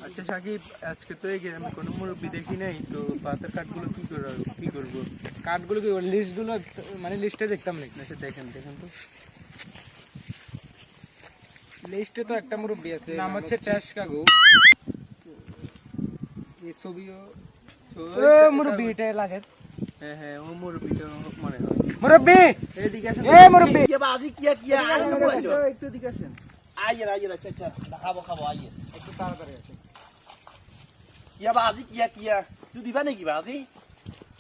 আচ্ছা সাকিব, আজকে তো এই আমি কোনো মুরব্বি দেখি নাই, তো পাতার কাঠগুলো কি করবো? কার্ডগুলো কি লিস্টগুলো মানে লিস্টে দেখতাম নাকি? আচ্ছা দেখেন তো। লিস্টে তো একটা মুরব্বি আছে, নাম হচ্ছে ট্যাশ কাকু। এই ছবিও ও মুরব্বি এটা লাগে। হ্যাঁ, ও মুরব্বিটা মনে হয়। মুরব্বি এদিকে আসেন। এ মুরব্বি क्या बाजी किया किया একটু এদিকে আসেন। आइए अच्छा अच्छा खाबो आइए একটু তাড়াতাড়ি আসে। क्या बाजी किया तू दिबा नहीं की बाजी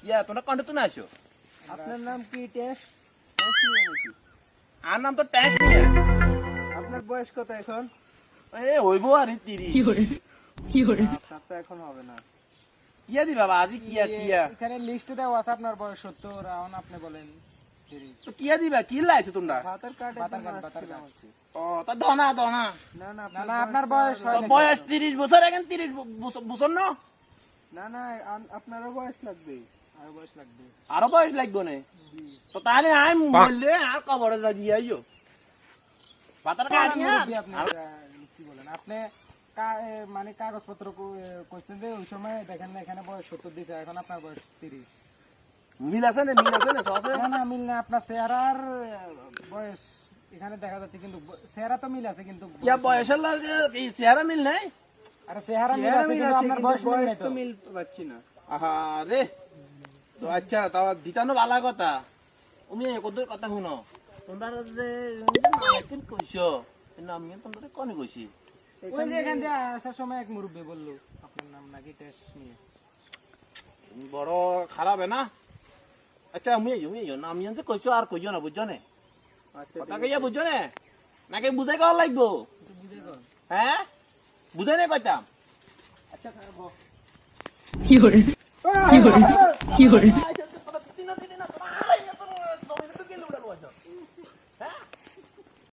किया तो ना कंड तो ना आशो আপনার নাম কি? ট্যাশ নিয়ে নাকি? আর নাম তো ট্যাশ নিয়ে আপনার বয়স কত এখন? এ হইবো আর 30 আপনার তো এখন হবে না। किया दिबा बाजी किया এখানে লিস্টে দেওয়া আছে আপনার বয়স 70, এখন আপনি বলেন 30। तो किया दिबा की लाইছো তোমরা পাতার কাঠ পাতার কাঠ। ও তা দনা না না আপনার বয়স হয় নাকি? বয়স 30 বছর এখন 30 বছর না না আপনারও বয়স লাগবে। আর বয়স লাগবে। আরো বয়স লাগবে না তো তাহলে আমি বললে আর কবরে যা দিয়ে আইও পাতার কাট নিয়া মুরব্বি আপনি কি বলেন? আপনি মানে কাগজপত্র কোশ্চেন দিয়ে ওই সময় দেখেন না এখানে বয়স 70 দিছে, এখন আপনার বয়স 30। মিল আছে না সবে না মিল না, আপনার চেহারার বয়স এখানে দেখা যাচ্ছে, কিন্তু চেহারা তো মিল আছে কিন্তু কিয়া বয়সের লাগে কি চেহারা মিল নাই আরে চেহারা মিল আছে কিন্তু আপনার বয়স মিল নাই তো। মিল পাচ্ছি না। আহা রে তো আচ্ছা তাও দিতানো ভালো কথা তুমি কত কথা শুনো তোমরা যে নাম কইছো নাম নিয়ে তোমরা কোনে কইছি ওই যে এখান দিয়ে আসার সময় এক মুরব্বি বললো আপনার নাম নাকি টেস্ট নিয়ে। বড় খারাপ না আচ্ছা আমি নাম নিয়ে যে কইছো আর কইছো না বুঝছো না আচ্ছা কথা কইয়া বুঝছো না নাকি বুঝাই কল লাগবো বুঝে গো হ্যাঁ বুঝাই না কইতাম আচ্ছা কি করে